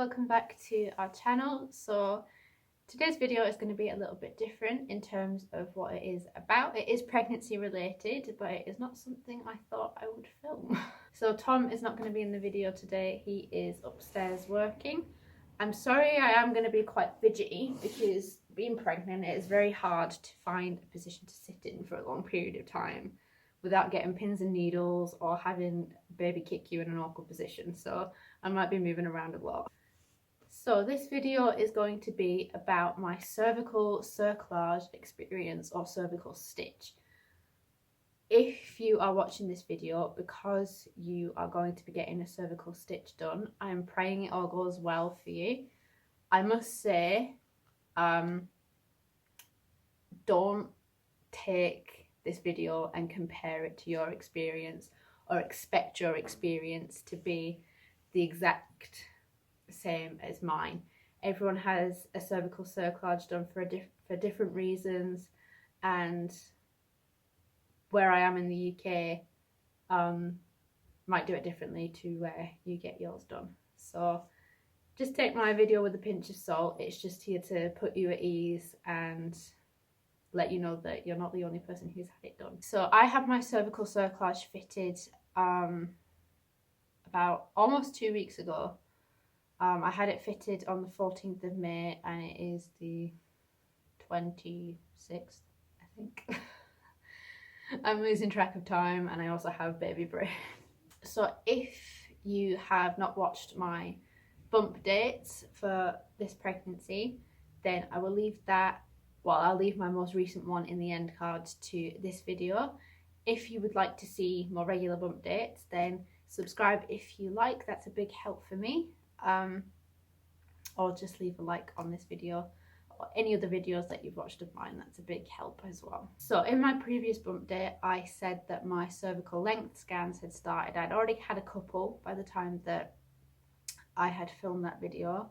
welcome back to our channel. So today's video is going to be a little bit different in terms of what it is about. It is pregnancy related, but it is not something I thought I would film. So Tom is not going to be in the video today. He is upstairs working. I'm sorry, I am going to be quite fidgety because being pregnant, it is very hard to find a position to sit in for a long period of time without getting pins and needles or having baby kick you in an awkward position. So I might be moving around a lot. So this video is going to be about my cervical cerclage experience or cervical stitch. If you are watching this video because you are going to be getting a cervical stitch done, I am praying it all goes well for you. I must say, don't take this video and compare it to your experience or expect your experience to be the exact same as mine. Everyone has a cervical cerclage done for different reasons, and where I am in the UK might do it differently to where you get yours done. So just take my video with a pinch of salt. It's just here to put you at ease and let you know that you're not the only person who's had it done. So I had my cervical cerclage fitted about almost 2 weeks ago. I had it fitted on the 14th of May and it is the 26th, I think. I'm losing track of time and I also have baby brain. So if you have not watched my bump dates for this pregnancy, then I will leave that. Well, I'll leave my most recent one in the end cards to this video. If you would like to see more regular bump dates, then subscribe if you like. That's a big help for me. Or just leave a like on this video or any other videos that you've watched of mine. That's a big help as well. So in my previous bump date, I said that my cervical length scans had started. I'd already had a couple by the time that I had filmed that video.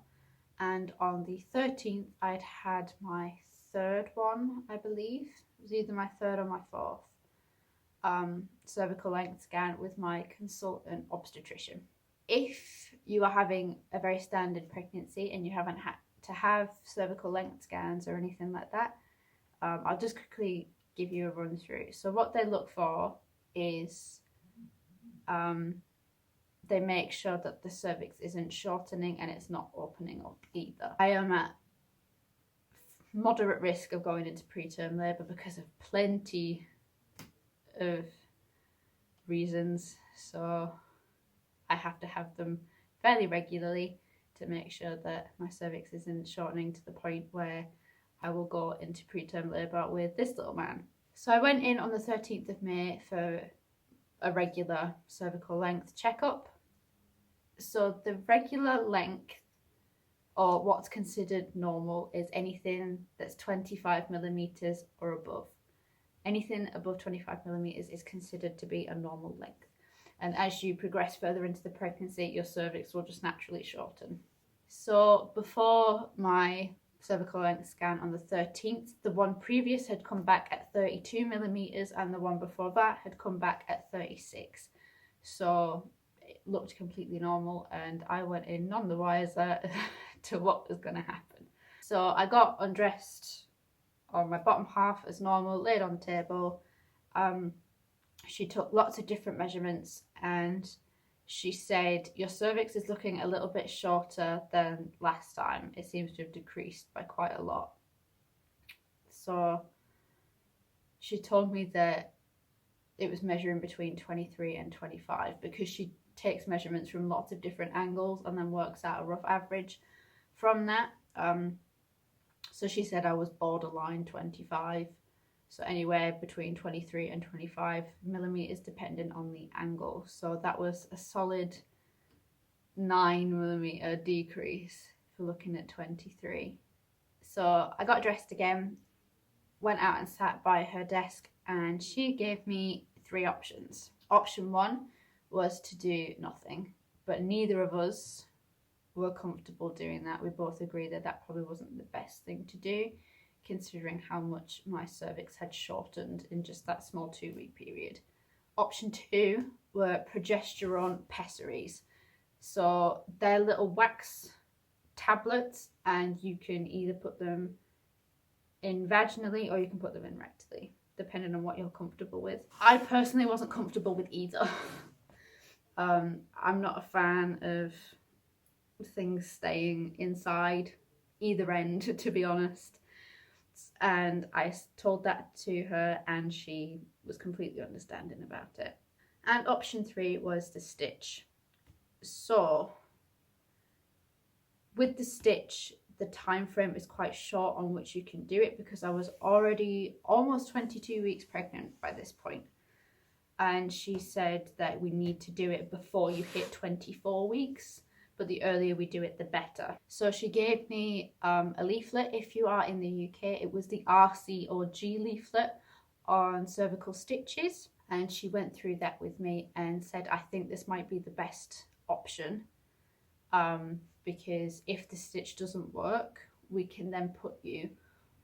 And on the 13th, I'd had my third one, I believe. It was either my third or my fourth cervical length scan with my consultant obstetrician. If you are having a very standard pregnancy and you haven't had to have cervical length scans or anything like that, I'll just quickly give you a run through. So what they look for is they make sure that the cervix isn't shortening and it's not opening up either. I am at moderate risk of going into preterm labour because of plenty of reasons, so I have to have them fairly regularly to make sure that my cervix isn't shortening to the point where I will go into preterm labour with this little man. So I went in on the 13th of May for a regular cervical length checkup. So the regular length, or what's considered normal, is anything that's 25 millimeters or above. Anything above 25 millimeters is considered to be a normal length. And as you progress further into the pregnancy, your cervix will just naturally shorten. So before my cervical length scan on the 13th, the one previous had come back at 32 millimeters and the one before that had come back at 36. So it looked completely normal and I went in none the wiser to what was going to happen. So I got undressed on my bottom half as normal, laid on the table. She took lots of different measurements and she said, your cervix is looking a little bit shorter than last time. It seems to have decreased by quite a lot. So she told me that it was measuring between 23 and 25 because she takes measurements from lots of different angles and then works out a rough average from that. So she said I was borderline 25. So anywhere between 23 and 25 millimeters depending on the angle. So that was a solid 9 millimeter decrease for looking at 23. So I got dressed again, went out and sat by her desk and she gave me 3 options. Option 1 was to do nothing, but neither of us were comfortable doing that. We both agreed that that probably wasn't the best thing to do, considering how much my cervix had shortened in just that small 2-week period. Option 2 were progesterone pessaries. So they're little wax tablets, and you can either put them in vaginally or you can put them in rectally, depending on what you're comfortable with. I personally wasn't comfortable with either. I'm not a fan of things staying inside either end, to be honest. And I told that to her and she was completely understanding about it. And option 3 was the stitch. So with the stitch, the time frame is quite short on which you can do it, because I was already almost 22 weeks pregnant by this point. And she said that we need to do it before you hit 24 weeks, but the earlier we do it, the better. So she gave me a leaflet. If you are in the UK, it was the RC or G leaflet on cervical stitches. And she went through that with me and said, I think this might be the best option. Because if the stitch doesn't work, we can then put you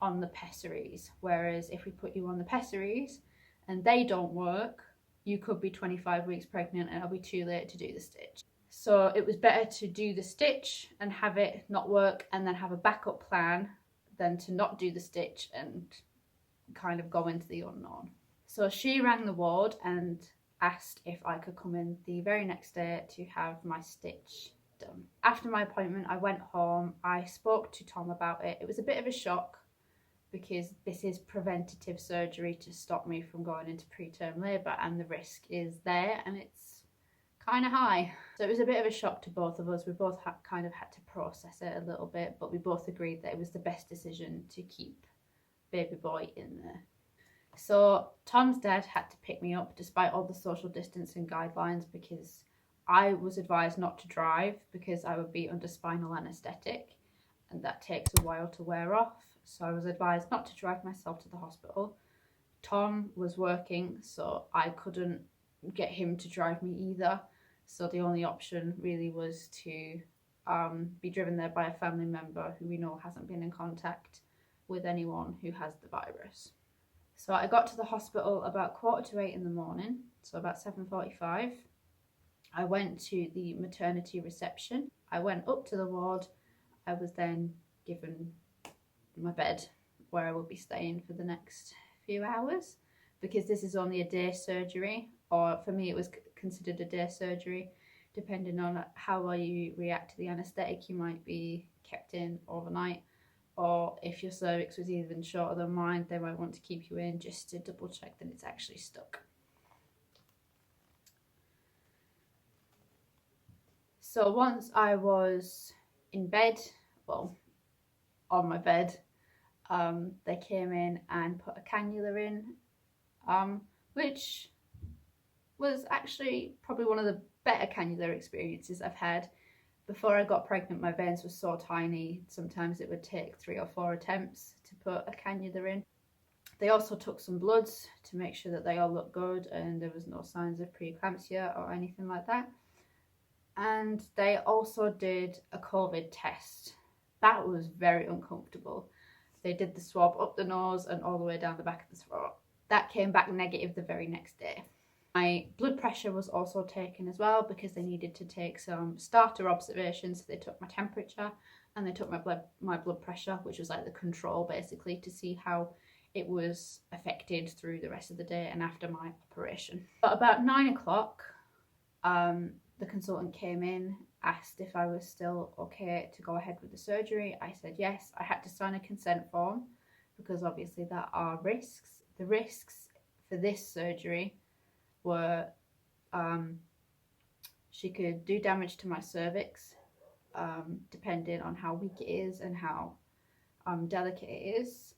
on the pessaries. Whereas if we put you on the pessaries and they don't work, you could be 25 weeks pregnant and it'll be too late to do the stitch. So it was better to do the stitch and have it not work and then have a backup plan than to not do the stitch and kind of go into the unknown. So she rang the ward and asked if I could come in the very next day to have my stitch done. After my appointment, I went home. I spoke to Tom about it. It was a bit of a shock because this is preventative surgery to stop me from going into preterm labour, and the risk is there and it's kind of high. So it was a bit of a shock to both of us. We both kind of had to process it a little bit, but we both agreed that it was the best decision to keep baby boy in there. So Tom's dad had to pick me up despite all the social distancing guidelines, because I was advised not to drive because I would be under spinal anaesthetic and that takes a while to wear off. So I was advised not to drive myself to the hospital. Tom was working, so I couldn't get him to drive me either. So the only option really was to be driven there by a family member who we know hasn't been in contact with anyone who has the virus. So I got to the hospital about 7:45 in the morning, so about 7:45. I went to the maternity reception. I went up to the ward. I was then given my bed where I would be staying for the next few hours, because this is only a day surgery, or for me it was considered a day surgery. Depending on how well you react to the anaesthetic, you might be kept in overnight, or if your cervix was even shorter than mine, they might want to keep you in just to double check that it's actually stuck. So once I was in bed, well, on my bed, they came in and put a cannula in, which was actually probably one of the better cannula experiences I've had. Before I got pregnant, my veins were so tiny, sometimes it would take 3 or 4 attempts to put a cannula in. They also took some bloods to make sure that they all looked good and there was no signs of preeclampsia or anything like that. And they also did a COVID test. That was very uncomfortable. They did the swab up the nose and all the way down the back of the throat. That came back negative the very next day. My blood pressure was also taken as well, because they needed to take some starter observations. So they took my temperature and they took my blood pressure, which was like the control basically, to see how it was affected through the rest of the day and after my operation. But about 9 o'clock, the consultant came in, asked if I was still okay to go ahead with the surgery. I said yes. I had to sign a consent form because obviously there are risks. The risks for this surgery were she could do damage to my cervix, depending on how weak it is and how delicate it is.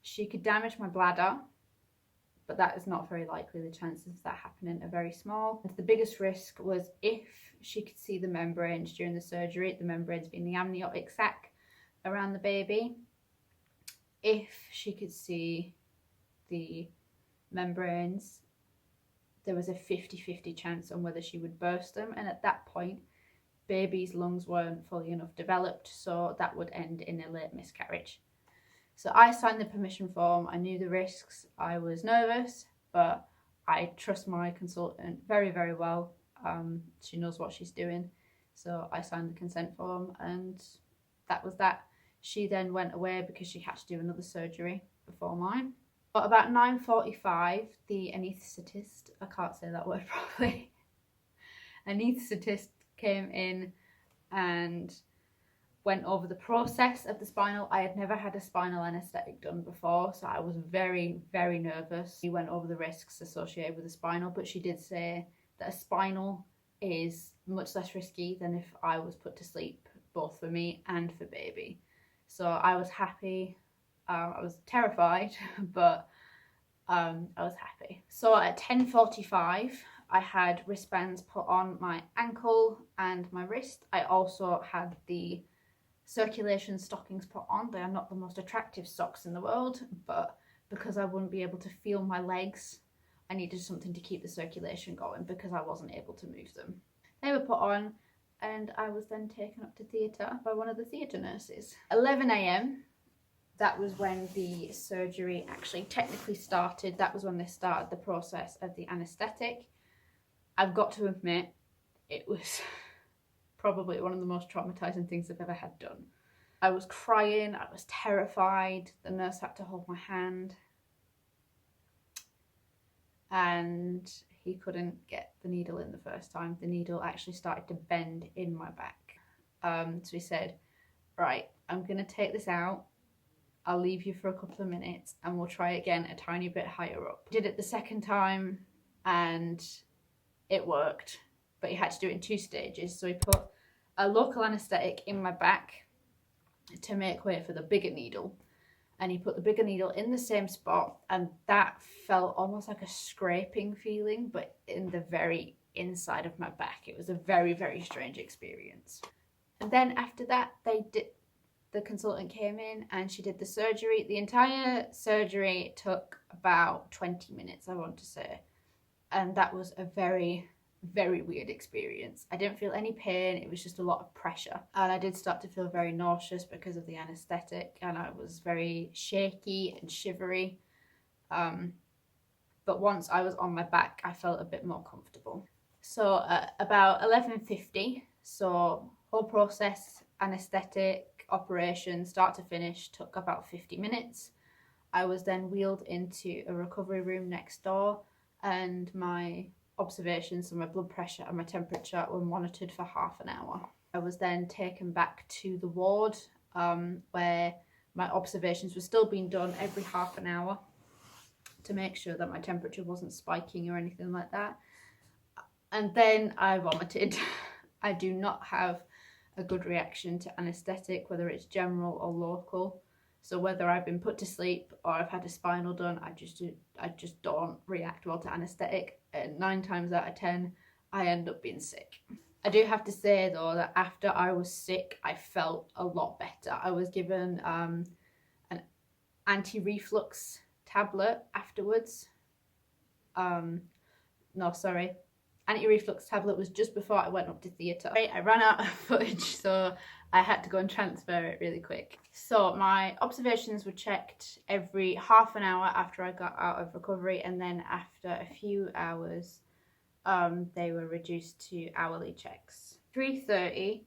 She could damage my bladder, but that is not very likely. The chances of that happening are very small. And the biggest risk was if she could see the membranes during the surgery, the membranes being the amniotic sac around the baby. If she could see the membranes, there was a 50-50 chance on whether she would burst them. And at that point, baby's lungs weren't fully enough developed, so that would end in a late miscarriage. So I signed the permission form. I knew the risks. I was nervous, but I trust my consultant very, very well. She knows what she's doing. So I signed the consent form and that was that. She then went away because she had to do another surgery before mine. But about 9:45, the anaesthetist, I can't say that word properly, anaesthetist came in and went over the process of the spinal. I had never had a spinal anaesthetic done before, so I was very, very nervous. He went over the risks associated with the spinal, but she did say that a spinal is much less risky than if I was put to sleep, both for me and for baby. So I was happy. I was terrified, but I was happy. So at 10:45, I had wristbands put on my ankle and my wrist. I also had the circulation stockings put on. They are not the most attractive socks in the world, but because I wouldn't be able to feel my legs, I needed something to keep the circulation going because I wasn't able to move them. They were put on, and I was then taken up to theatre by one of the theatre nurses. 11 a.m, that was when the surgery actually technically started. That was when they started the process of the anaesthetic. I've got to admit, it was probably one of the most traumatizing things I've ever had done. I was crying, I was terrified. The nurse had to hold my hand, and he couldn't get the needle in the first time. The needle actually started to bend in my back. So he said, right, I'm gonna take this out. I'll leave you for a couple of minutes and we'll try again a tiny bit higher up. Did it the second time and it worked, but he had to do it in 2 stages. So he put a local anaesthetic in my back to make way for the bigger needle, and he put the bigger needle in the same spot, and that felt almost like a scraping feeling, but in the very inside of my back. It was a very, very strange experience. And then after that, the consultant came in and she did the surgery. The entire surgery took about 20 minutes, I want to say, and that was a very, very weird experience. I didn't feel any pain, it was just a lot of pressure, and I did start to feel very nauseous because of the anaesthetic, and I was very shaky and shivery, but once I was on my back I felt a bit more comfortable. So about 11:50, so whole process, anaesthetic, operation, start to finish, took about 50 minutes. I was then wheeled into a recovery room next door, and my observations, so my blood pressure and my temperature, were monitored for half an hour. I was then taken back to the ward where my observations were still being done every half an hour to make sure that my temperature wasn't spiking or anything like that. And then I vomited. I do not have a good reaction to anaesthetic, whether it's general or local. So whether I've been put to sleep or I've had a spinal done, I just don't react well to anaesthetic. And 9 times out of 10, I end up being sick. I do have to say though that after I was sick, I felt a lot better. I was given an anti-reflux tablet afterwards. Anti-reflux tablet was just before I went up to theatre. I ran out of footage, so I had to go and transfer it really quick. So my observations were checked every half an hour after I got out of recovery, and then after a few hours they were reduced to hourly checks. 3:30,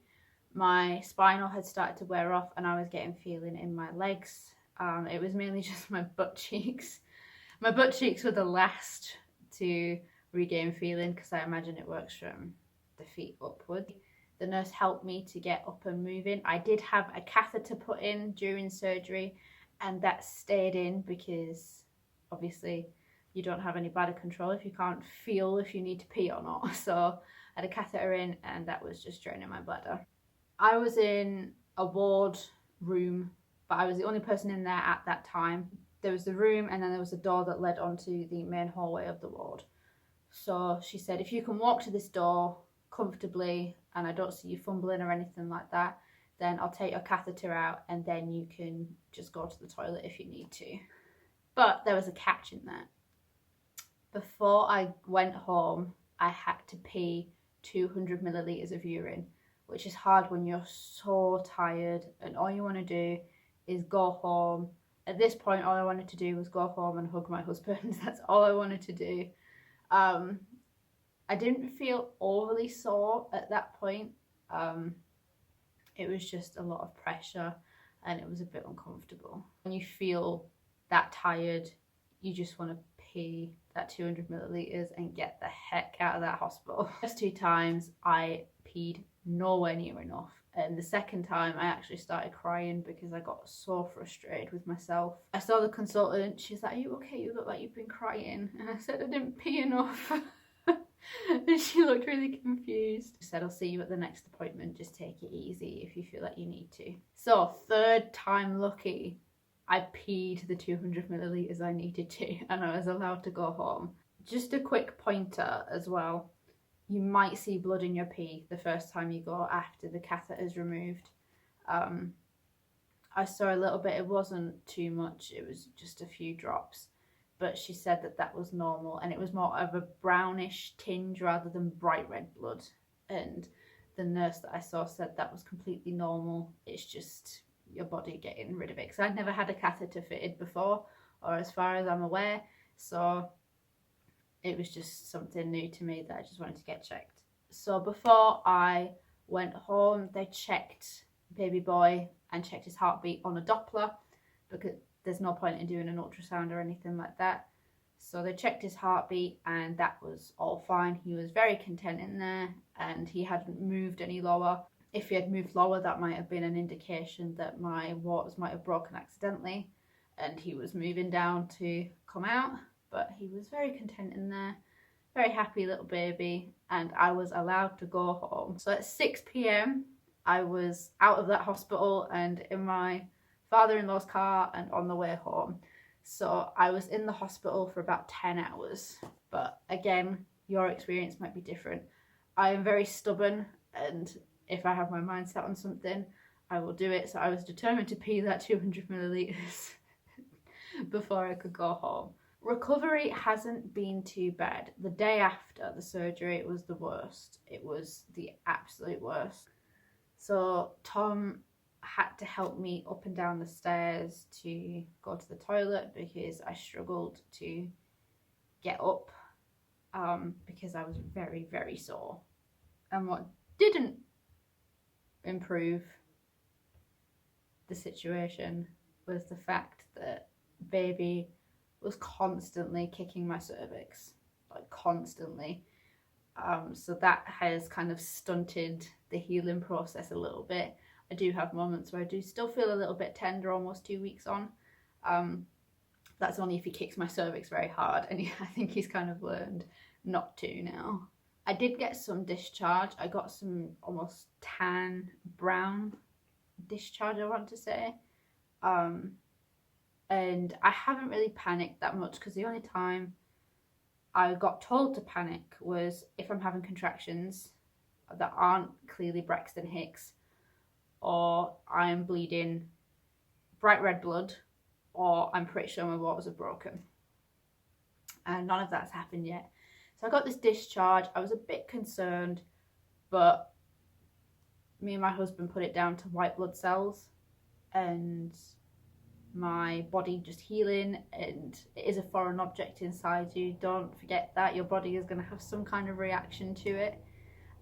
my spinal had started to wear off and I was getting feeling in my legs. It was mainly just my butt cheeks. My butt cheeks were the last to regain feeling because I imagine it works from the feet upward. The nurse helped me to get up and moving. I did have a catheter put in during surgery, and that stayed in because obviously you don't have any bladder control if you can't feel if you need to pee or not. So I had a catheter in and that was just draining my bladder. I was in a ward room, but I was the only person in there at that time. There was the room and then there was a door that led onto the main hallway of the ward. So she said, if you can walk to this door comfortably and I don't see you fumbling or anything like that, then I'll take your catheter out and then you can just go to the toilet if you need to. But there was a catch in that. Before I went home, I had to pee 200 millilitres of urine, which is hard when you're so tired and all you want to do is go home. At this point, all I wanted to do was go home and hug my husband. That's all I wanted to do. I didn't feel overly sore at that point. It was just a lot of pressure and it was a bit uncomfortable. When you feel that tired, you just want to pee that 200 millilitres and get the heck out of that hospital. First 2 times I peed nowhere near enough, and the second time I actually started crying because I got so frustrated with myself. I saw the consultant, she's like, "Are you okay? You look like you've been crying." And I said, "I didn't pee enough." And she looked really confused. She said, "I'll see you at the next appointment, just take it easy if you feel like you need to." So 3rd time lucky, I peed the 200 millilitres I needed to, and I was allowed to go home. Just a quick pointer as well. You might see blood in your pee the first time you go after the catheter is removed. I saw a little bit, it wasn't too much, it was just a few drops. But she said that that was normal, and it was more of a brownish tinge rather than bright red blood. And the nurse that I saw said that was completely normal. It's just your body getting rid of it. Because I'd never had a catheter fitted before, or as far as I'm aware. So it was just something new to me that I just wanted to get checked. So before I went home, they checked baby boy and checked his heartbeat on a Doppler, because there's no point in doing an ultrasound or anything like that. So they checked his heartbeat and that was all fine. He was very content in there and he hadn't moved any lower. If he had moved lower, that might have been an indication that my waters might have broken accidentally and he was moving down to come out. But he was very content in there, very happy little baby, and I was allowed to go home. So at 6 p.m, I was out of that hospital and in my father-in-law's car and on the way home. So I was in the hospital for about 10 hours. But again, your experience might be different. I am very stubborn, and if I have my mind set on something, I will do it. So I was determined to pee that 200 millilitres before I could go home. Recovery hasn't been too bad. The day after the surgery, it was the worst. It was the absolute worst. So Tom had to help me up and down the stairs to go to the toilet because I struggled to get up because I was very, very sore. And what didn't improve the situation was the fact that baby was constantly kicking my cervix, like constantly. So that has kind of stunted the healing process a little bit. I do have moments where I do still feel a little bit tender almost 2 weeks on. That's only if he kicks my cervix very hard, and I think he's kind of learned not to now. I did get some discharge. I got some almost tan brown discharge, I want to say. And I haven't really panicked that much because the only time I got told to panic was if I'm having contractions that aren't clearly Braxton Hicks, or I'm bleeding bright red blood, or I'm pretty sure my waters are broken. And none of that's happened yet. So I got this discharge. I was a bit concerned, but me and my husband put it down to white blood cells and my body just healing, and it is a foreign object inside you. Don't forget that. Your body is going to have some kind of reaction to it.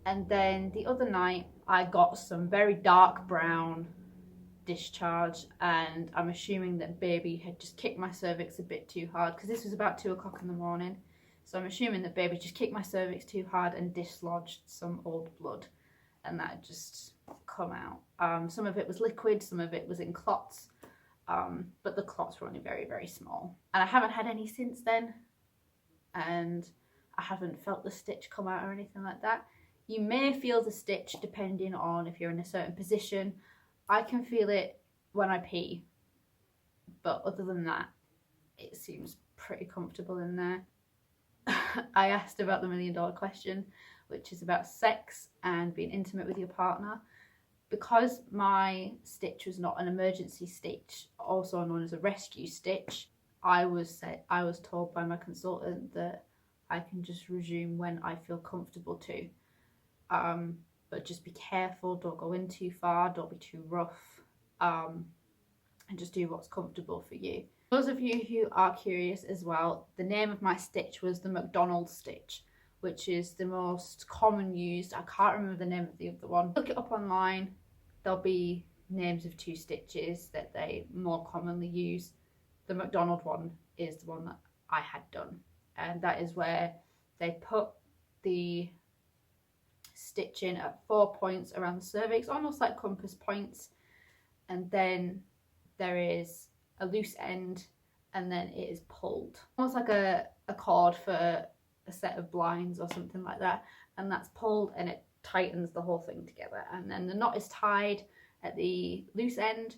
And then the other night I got some very dark brown discharge, and I'm assuming that baby had just kicked my cervix a bit too hard because this was about 2 o'clock in the morning. So I'm assuming that baby just kicked my cervix too hard and dislodged some old blood, and that just come out. Some of it was liquid, some of it was in clots. But the clots were only very, very small. And I haven't had any since then. And I haven't felt the stitch come out or anything like that. You may feel the stitch depending on if you're in a certain position. I can feel it when I pee. But other than that, it seems pretty comfortable in there. I asked about the $1 million question, which is about sex and being intimate with your partner. Because my stitch was not an emergency stitch, also known as a rescue stitch, I was told by my consultant that I can just resume when I feel comfortable to. But just be careful, don't go in too far, don't be too rough, and just do what's comfortable for you. Those of you who are curious as well, the name of my stitch was the McDonald's stitch, which is the most common used. I can't remember the name of the other one. Look it up online. there'll be names of 2 stitches that they more commonly use. The McDonald one is the one that I had done, and that is where they put the stitch in at 4 points around the cervix, almost like compass points, and then there is a loose end, and then it is pulled, almost like a cord for a set of blinds or something like that, and that's pulled and it tightens the whole thing together, and then the knot is tied at the loose end,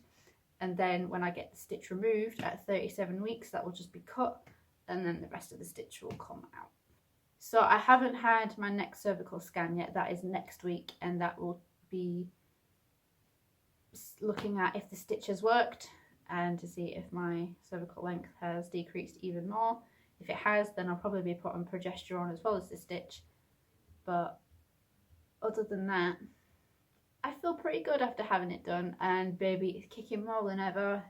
and then when I get the stitch removed at 37 weeks, that will just be cut, and then the rest of the stitch will come out. So I haven't had my next cervical scan yet. That is next week, and that will be looking at if the stitch has worked and to see if my cervical length has decreased even more. If it has, then I'll probably be put on progesterone as well as the stitch. But other than that, I feel pretty good after having it done, and baby is kicking more than ever.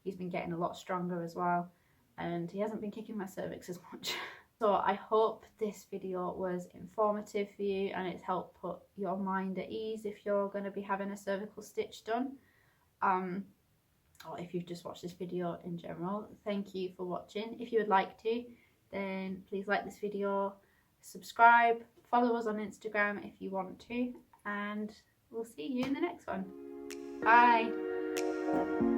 He's been getting a lot stronger as well, and he hasn't been kicking my cervix as much. So I hope this video was informative for you and it's helped put your mind at ease if you're going to be having a cervical stitch done. Or if you've just watched this video in general. Thank you for watching. If you would like to, then please like this video, subscribe, follow us on Instagram if you want to, and we'll see you in the next one. Bye.